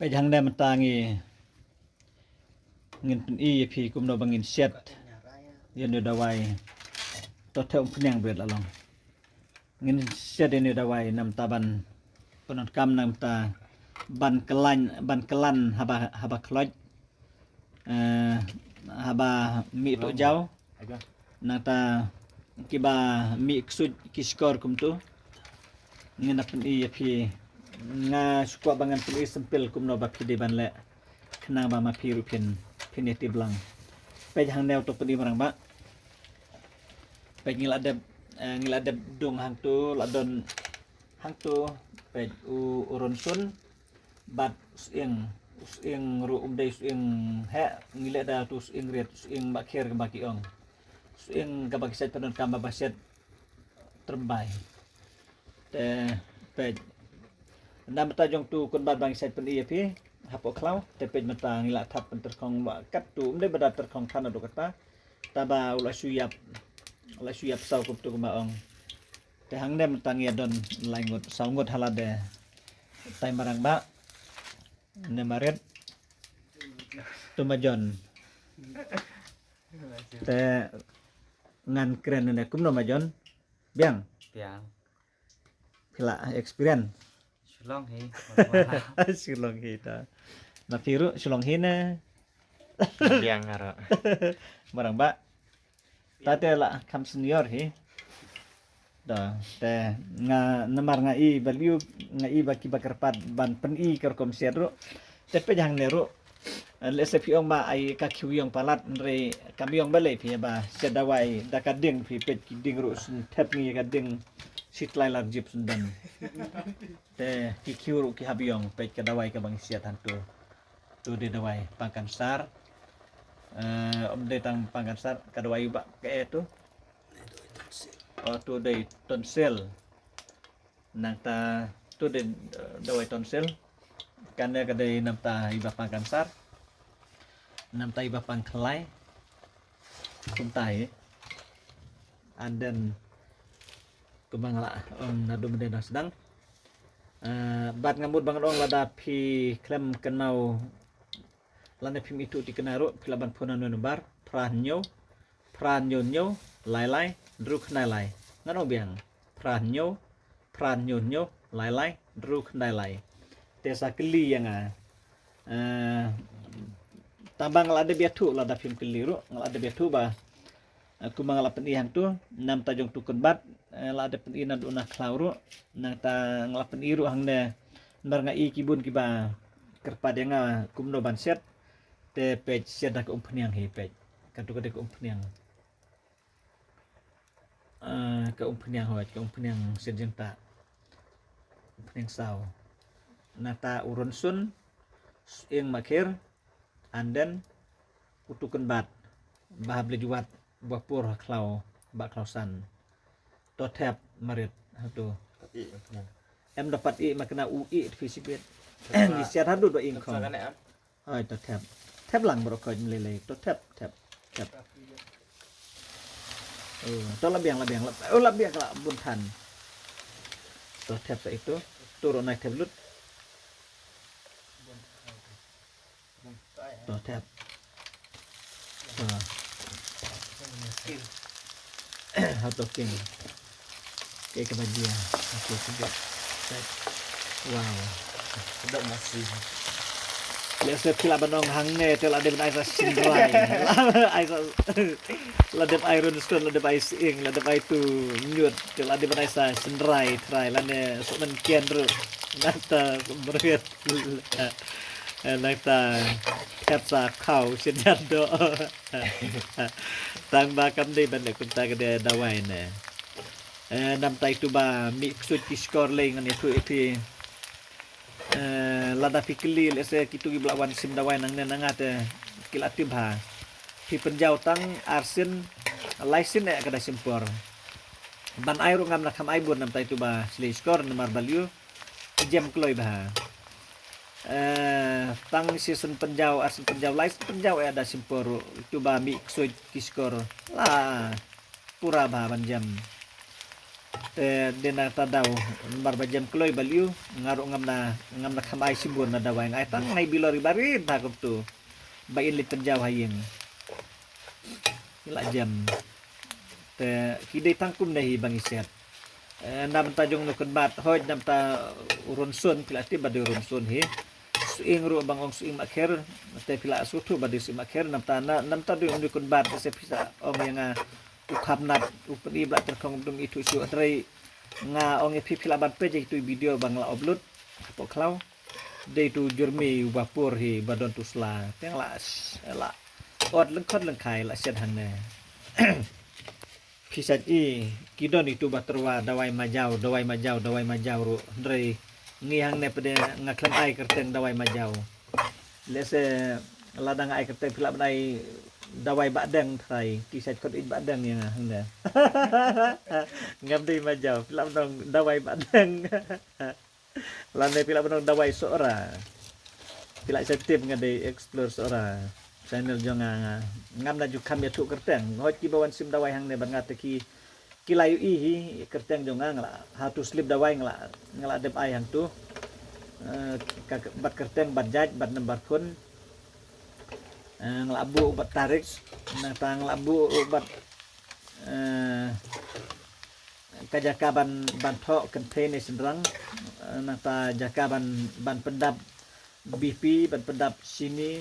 Pejang dia mentangi ngin pen I phi kum no bangin set yen dawai to theo penyang bet lalong ngin set ini dawai nam taban penon kam nam ta ban kelan haba kloj haba mi to jau nata kiba mi ksud kiskor kum tu ngin pen I phi nga sukwa bangan pen I sempil kum no bak di ban le kenang ba ma phi rupin piniti blang pejang neo to pen I marang ba pej ngilade dung hang tu ladon hang tu pej urun sun bat ing ru umdai ing he ngile da tu ing riat ing bakher ke baki ong ing ka baki set penon kamba baset terbai te pej nam ta jong tu kun bat bang set pen I phi hapo klau te pej mata ngila thap pen terkong ba kat tu umdai bada terkong thana do kata taba ula suyap sau kup tu kumaong te hang dem tangi adon laingot saungot halade tai marang ba ne maret tu majon te ngan keren ne kum no majon biang pila experience sulong hi ta na piru sulong hi ne biang ngaro marang ba tate la kam senior hi da te nga namar nga I value nga I baki bakarpat ban pen I kerkom sedro te pe jang neru le se piong ma ai ka kyuyong palat re kamyong bale phi ba sedawai da ka ding phi pe ki ding ru sun thep ngi ka ding sitlai lar jip sundan te ki kyuru ki habyong pe ka dawai ka bang siat hantu tu de dawai pangkan sar om de tang pangkan sar ka dawai ba ke tu tu de tonsel nang ta tu de dawai tonsel kana ka de nam ta iba pangkan sar nam ta iba pang khlai kum tai and then kumangla nadu mede sedang bat ngamut banget ong lada pi klem kenau lane pim itu dikenaru pilaban puna nubar pranyo lai druk nai ngano biang pranyo lai druk nai desa keli yang tambang lada biatu lada pim keliru lada biatu ba kumangla pen I hang tu nam tajong tukun bat lada pen I nadu na klauru nang ta nglapen iru hang ne nar nga I kibun kiba kerpade nga kumno ban set te pej set dak umpniang hi pej katu kade umpniang ka umpniang sejenta umpniang sau nata urun sun ing makhir and then utukun bat bahable juat bapur klau ba klausan to tap marit hatu em dapat I makna UI fisibet di siat hadu do ing kong ai to tap lang bro ko lele to tap to labiang la buntan to tap itu turun naik tablet to tap hatu king kayak kebajian oke sudah wow sedap masih biasa pila banong hangne tel ade ben aisa sindrai aisa ladep iron stone ladep ice ing ladep itu nyut tel ade ben aisa sindrai try lane sok men kian ru nata berit nata kapsa kau sedado tang bakam de ben kunta gede dawai ne nam tai tu ba mi ksut ki skor le ngan itu lada fikli lese kitu gi blawan sim dawai nang ne nangate kilatib ha fi penjau tang arsin laisin e kada simpor ban airu ngam nakam aibur nam tai tu ba sli skor nomor value jam kloi ba tang season penjau arsin penjau lais penjau e ada simpor tu ba mi ksut ki skor la pura ba ban jam te dena tadaw barbajam kloy baliu ngaru ngam na khamai sibun na dawai ngai tang ngai bilori bari ta tu bain li terjau hayeng ila jam te kidai tangkum nahi bang iset nam ta jong no bat hoj nam ta urun sun pila ti bade urun sun hi suing ru bang ong suing makher te pila sutu bade suing makher nam ta du kun bat se pisa ong yang ukhap nat upni bla terkong dum itu su atrai nga ong epi pila bat peje itu video bang la upload po klau de tu jurmi vapur hi badon tu sla teng la od lengkot lengkai la set hang ne pisat kidon itu baterwa dawai majau ru ndrei ngihang ne pede ngaklan ai kerteng dawai majau lese ladang ai kerteng pila banai dawai badang thai kisat kot in badang yang hangna ngam dei majau pila banong dawai badang lane pila banong dawai sora pila setip ngade explore sora channel jonga ngam na jukam ya tu kerteng hoj ki bawan sim dawai hang ne bangat ki kilayu hi kerteng jonga ngala how to sleep dawai ngala dep ai hang tu bat kerteng bat jaj bat number phone ngelabu ubat tarik nang ngelabu ubat kajakaban bantok campaign sendrang nang ta jakaban ban pendap BP ban pendap sini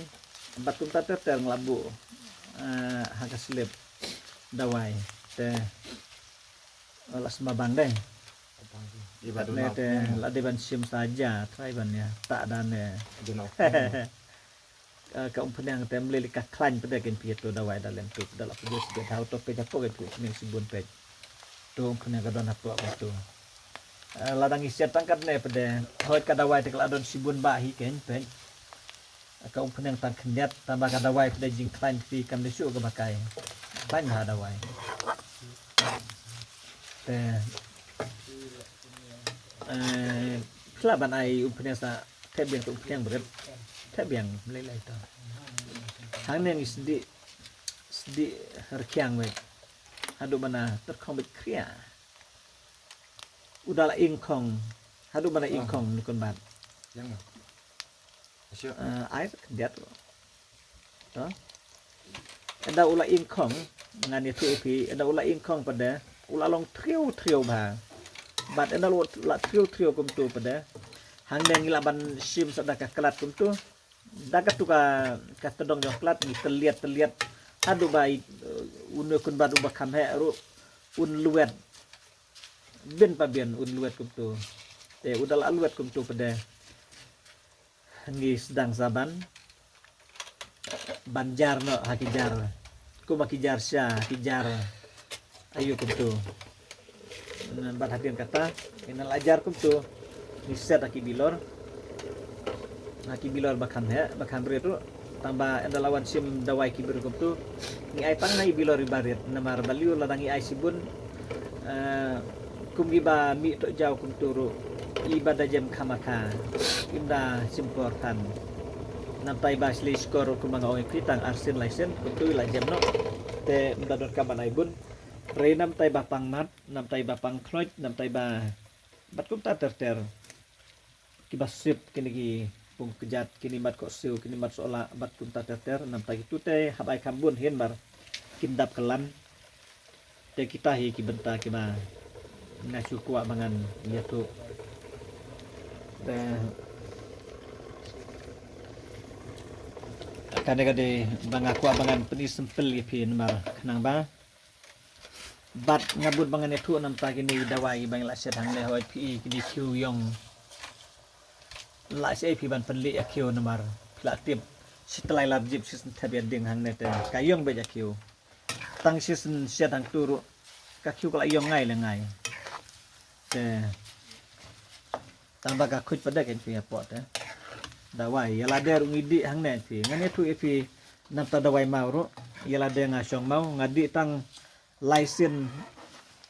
bat kunta ter ngelabu haka slip dawai te alas mabandeng te ladeban sim saja traiban ya tak dan ya kaum penang tem leli ka klan pada gen pieto dawai dalam tu dalam video sedek tahu to pe japo gen ning sibun pe tu penang ka don apa tu ladang isiat tangkat ne pada hoi ka dawai te ladon sibun bahi ken pe kaum penang tang kenyat tambah ka dawai pada jing klan fi kam desu ka bakai ban ha dawai te pelaban ai upenya sa tebiang tu upenya berat tebiang melelai tu hang neng sedi herkiang wek hadu mana terkombit kria udala ingkong hadu mana ingkong nukun bat yang asyo air kendiat to ada ula ingkong ngani tu epi ada ula ingkong pada ula long trio ba bat ada ula trio kum tu pada hang neng ilaban sim sadaka kelat kum tu dagat tu ka tedong jong kelat ni terlihat hadu bai unukun badu bakam he ru un luet ben pa ben un luet kum tu te udal luet kum tu pada ngi sedang saban banjar no hakijar ku makijar sya hakijar ayo kum tu nan bat hadian kata inal ajar kum tu ni set akibilor bakam he bakam itu tambah ada lawan sim dawai kibir kum tu ni ai tang nai bilor ibarit namar baliu ladangi ai sibun kum giba mi to jau kum turu ibadah jam kamaka inda simportan nampai basli skor kum manga oi pitang arsin laisen kum tu la jam no te ndadon kaban ai bun re nam tai bapang mat nam tai bapang knoit nam tai ba bat kum ta ter kibasip kini pung kejat kini mat ko siu kini mat sola bat kum ta ter nam tai tu te habai kambun hen bar kindap kelan te kita hi ki benta ki ba nasu kuat mangan ya tu te kade banga kuat mangan peni sempel ye pi mar kenang ba bat ngabut bangan itu nam ta kini dawai bang la set hang le hoi pi kini kiu yong la se pi ban penli ya kiu namar la tip sitlai lab jip sis tabian ding hang ne te kayong be ja kiu tang sis set hang turu ka kiu kala yong ngai le ngai te tambah ka kuj pada ken pi pot dawai ya la der ngidi hang ne pi ngane tu pi nam ta dawai mau ya la der ngasong mau ngadi tang laisen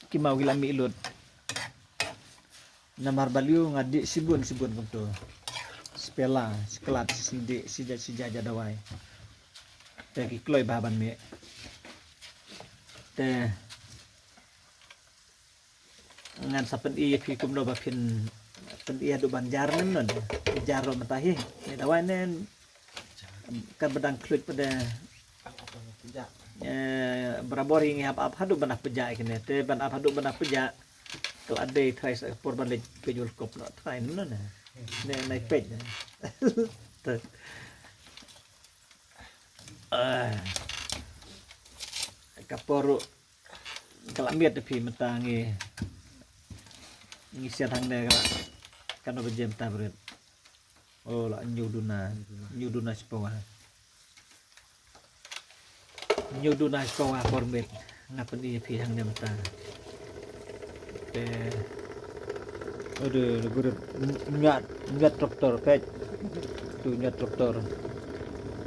kimau gila mi ilut namar baliu ngadi sibun kumtu spela sklat sija dawai te ki kloi baban me te ngan sapen i pi kum do ba pin pen i adu banjar nan jaro matahi ni dawan nen kan bedang klut pada berabor ingi apa hadu banah peja kene te ban apa hadu banah peja kalau ada try por ban le pejul kop no try no na ne nai pej te kapor kalamiat pi matangi ngisiat hang ne kan no bejem tabret oh la nyuduna sepawa nyuduna sepawa format ngapen i pi hang ne mata te aduh guru nyat traktor pej tu nyat traktor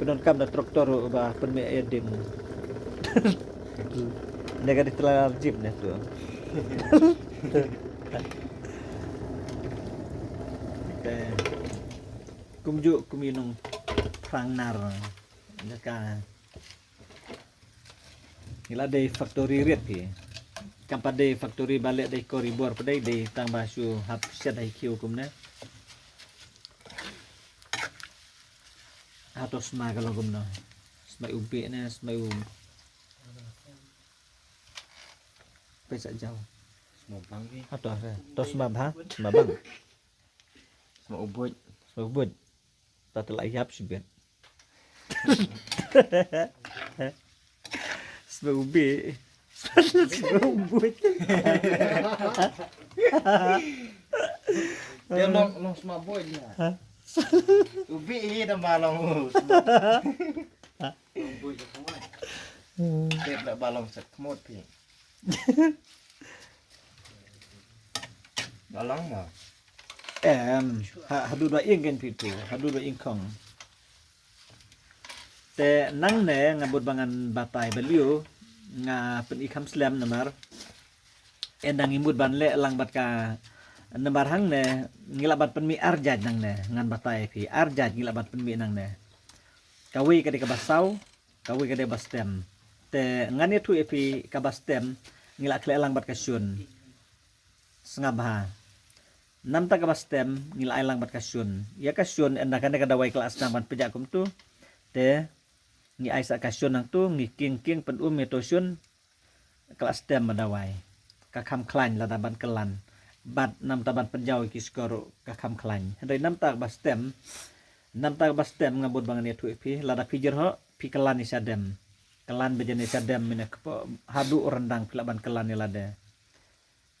penon kam da traktor ba pen me eding nega di telar jeep ne tu te kumju kuminong prangnar naka ila dei factory riet pi kampa dei factory balik dei koribor padai dei tambah su hap set dai kiu kumne atau sma kalau kumno sma ubi ne sma pesa jauh Semua bang ni. atau tos sma bang Semua ubud. sebut tak telah yap sibet sebab ubi Dia long semua boy dia. Ubi ini dah balong. Long boy je semua. Dia dah balong sekmut pi. Balong mah. hadu dua ing kan pitu hadu dua ingkong te nang ne ngabut bangan batai beliau nga pen ikam slam namar endang imut ban le lang bat ka namar hang ne ngilabat pen mi arjaj nang ne ngan batai pi arjaj ngilabat pen mi nang ne kawi kade ka basau kawi kade bastem te ngan itu epi ka bastem ngilak kle lang bat ka syun sengabha nam ta ka bastem ngilai lang bat ka syun ya ka syun enda kan ka dawai kelas nang ban pejak kum tu te ngi ai sa ka syun nang tu ngi king pen meto syun kelas tem madawai ka kham klan la da ban kelan bat nam ta ban penjau ki skor ka kham klan handai nam ta bastem ngabut bangan itu pi la da pijer ho pi kelan ni sadem kelan bejene sadem mine hadu rendang pila ban kelan ni la de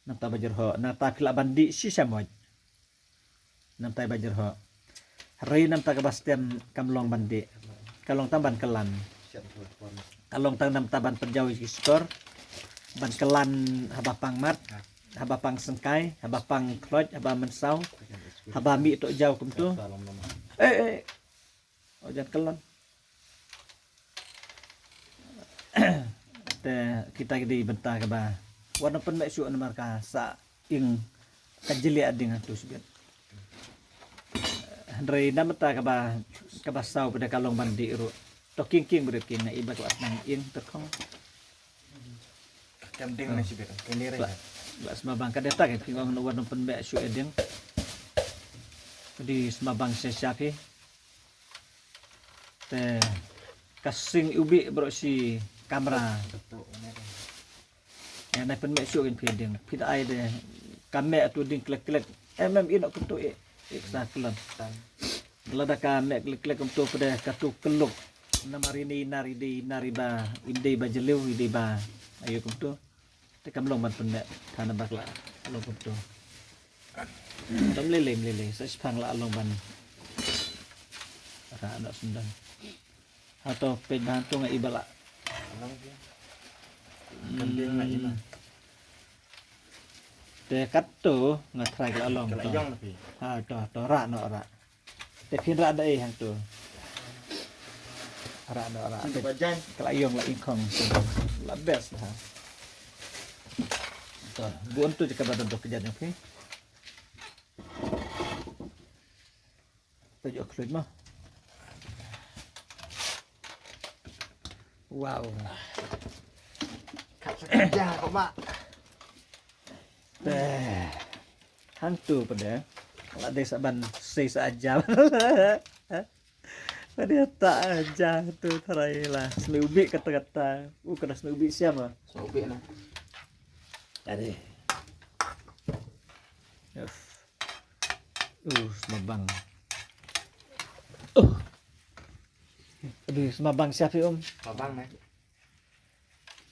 nam ta bajer ho na ta pila ban di si samoj nam ta bajer ho hari nam ta ka bastem kamlong bandi kalong tamban kelan kalong tang nam taban penjau ki skor ban kelan haba pang mat haba pang sengkai haba pang kroj haba mensau haba mi tok jau kum tu ojan kelan te kita di bentah ke ba warna pen mek su namar ka sa ing kajeli ading tu sebut Andrei namata ka ba sau pada kalong bandi ru toking berit king na iba kelas nang ing terkong Kambing nasi ber. Ini re. kelas mabang ka deta ke pingong no warna pen mek su eding di semabang sesiapi te kasing ubi bro si kamera ya na pen mek su kan piding pida ai de kame tu ding klek inok kutu iksa kelan lada ka mek klek untuk pada katu keluk namarini nari ba inde ba jelew ide ba ayo kutu te kamlong man pen mek kana bakla lo kutu dom lele sa spang la along ban ra anak sundang atau pebantu nga ibala Kambing na iba. te katto nga try la along Kalau yang lebih. ha to ra no ra te pin ra dai hang tu ra no ra te Bajan. kala yong la ingkong la best ha to buon tu jika badan to kejadian okay tujuk kluj mah wow Kat sekerja kau mak. Teh hantu pada ada saban sei saja. Pada tak aja tu tarai lah. Snubi kata-kata. Kena snubi siapa? Sobek nah. Ada. Yes. Semabang. Aduh, semabang siapa Babang nah.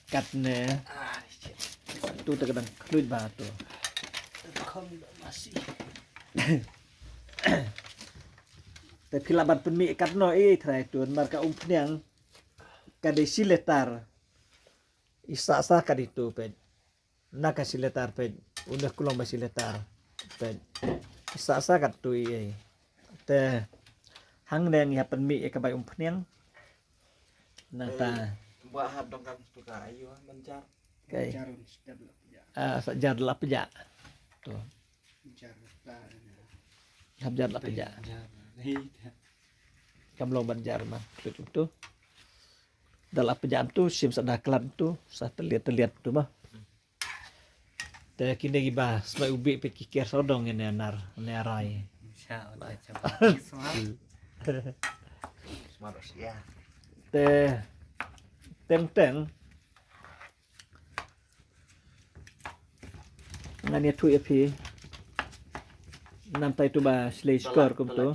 Katnya. Shit. Tu terkadang keluar batu. Masih. Tapi laban penmi katno try tu marka umpnyang kade siletar. Isa kad itu ped. Naka siletar ped. Udah kulong ba siletar ped. Isa kad tu Te hang neng ya penmi ka bay umpnyang. Nata Buat hadong kan suka ayo mencar. kay Jarum sedap lah punya. sajar la peja. Tu. Jarum lah. Habjar la peja. Kamlong banjar mah tu. Dalam pejam tu sim sada klan tu sa terlihat tu mah. Te kini gibah semai ubi pe kikir sodong ini anar nerai. Insyaallah Semaros ya. Te teng ngani tu epi nampai tu ba slay score kum tu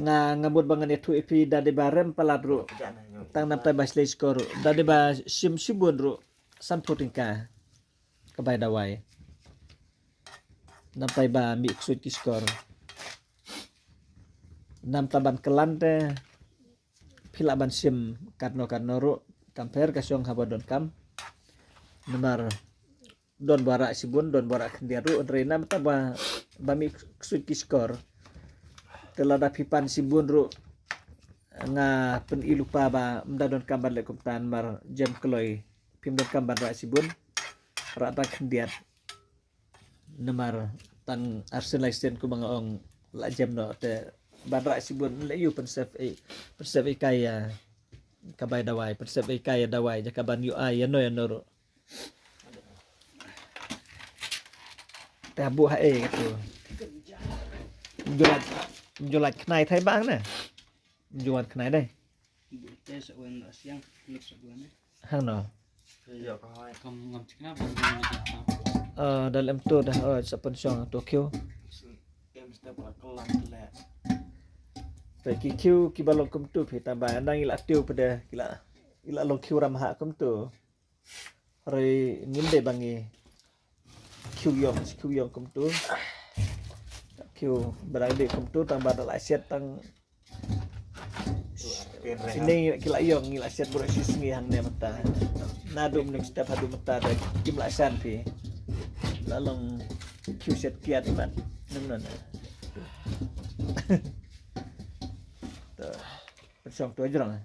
ngabut bangan itu epi dade barem paladru tang nampai ba slay score dade ba sim sibun ru samputingka kabay dawai nampai ba mi ksut ki score nam taban kelante pilaban sim karno ru kamper kasyong habadon kam nomor don barak sibun don barak kendiaru reina taba bami ksut ki skor telada pipan sibun ru nga pen ilupa ba mdadon kambar le kumtan mar jam kloy pimdon kambar ra sibun rata kendiat nomor tan arsenal sten ku mga ong la jam no te badra sibun le yu pensef kaya kabay dawai pensef kaya dawai jakaban yu ay no ru tabu hae gitu. Jualan kenai thay bang nè. Jualan kenai đây. Buat sebulan siang, luk sebulan. Hang no. Iya kau. Kamu ngam cekna bang. Dalam tu dah sepensiong Tokyo. Em step kelam le. Pergi kiu kibalong kum tu pi tambah nang ila tiu pada ila long kiu ramha kum tu. Hari nginde bangi kiu yong kum tu. Kiu berada kum tu tambah dah set tang sini kila yong ngila set beresis ngi hang ne mata. Nadum ning step hadu mata dah kim lasan pi. Lalong kiu set kiat man nang Persong tu aja lah.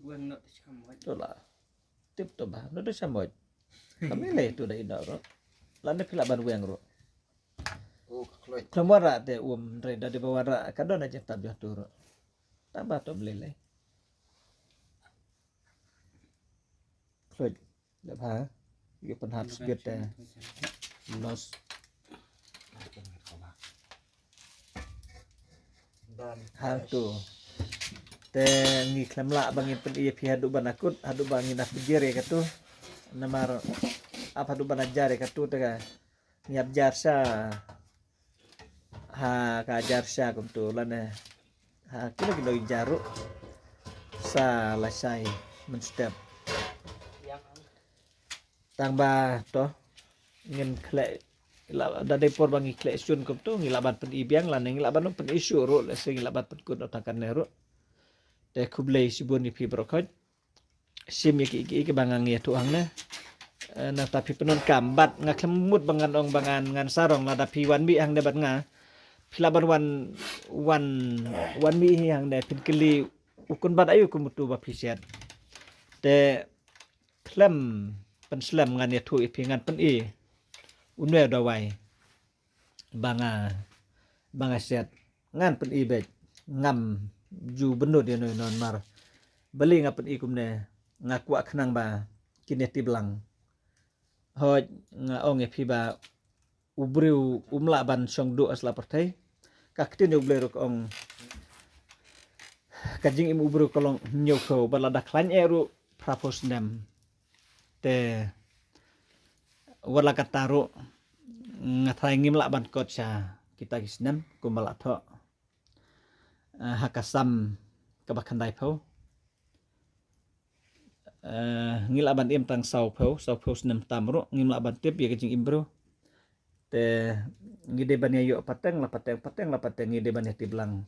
Buat nak kamu. Tu lah. Tip tu bah. Nudu samoj. Kami le tu dah indah ro. Landa kila ban weng ro. Oh kloy. Keluar te re dari bawara kadon aja tabjah tu ro. Tambah tu beli le. Kloy. Lepha. Yo penhat sget te. Los Dan hal tu. Te ngi klemla bangin pen iya pi hadu banakut hadu bangin nak jere katu. Namar apa hadu banajare katu te ka. Niat jarsa. Ha ka jarsa kum tu lana. Ha kilo jaru. Sa lasai men step. Tambah toh ngin klek ila dade por bangi klek sun kum tu ngilaban pen ibiang lan ngilaban pen isu ro le sing ngilaban pen kun otakan ne ro te kublei sibun ni pi brokot sim iki bangang ya tuang ne na tapi penon kambat ngakemut bangan ong bangan ngan sarong la dapi wan bi hang debat nga pilaban wan mi hang de pin kili ukun bad ayu kumutu ba pisiat te klem pen slam ngan ya tu ipi ngan pen unwe dawai banga set ngan pen bet ngam ju benut dia non mar beli ngapen ikum ne ngakwa kenang ba kineti belang hoj nga ong e piba ubriu umla ban song do asla pertai kaktin yo blero ong kajing im ubru kolong nyoko balada klan eru prapos nem te wala kataru ngathai ngim la ban kocha kita gisnem kumala tho hakasam kabakhandai phau ngila ban im tang sau phau snem tamro ngim la ban tip ye kajing imbro te ngide ban yo pateng la pateng ngide ban ti belang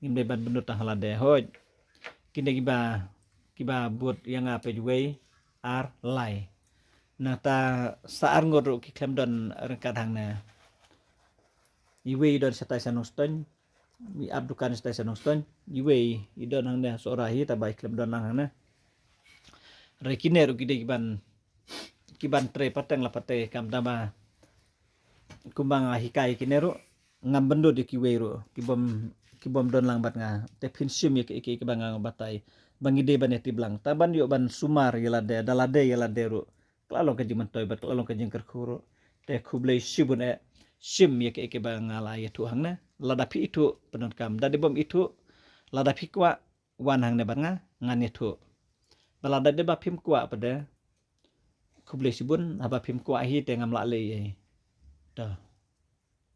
ngim ban benut tang halade hoj kinde kiba buat yang apa juai ar lai na ta saar ngor ki klem don rengkat hang na iwe don setai sanoston mi abdukan setai sanoston iwe idon hang na sorahi ta bai klem don hang na rekine ru kide kiban tre pateng la pate kam dama kumbang hikai kineru ngam bendo di kiwe ru kibom don lang bat nga te pinsim ye ke banga batai bangide ban ti blang taban yo ban sumar yelade dalade yelade ru klalo ke jiman toy bat klalo ke jingker khuro te khublei sibun sim ye ke banga la ye tu hangna ladapi itu penon kam dadi bom itu ladapi kwa wan hang ne banga ngan itu balada de ba pim kwa pada khublei sibun haba pim kwa hi te ngam la le ye ta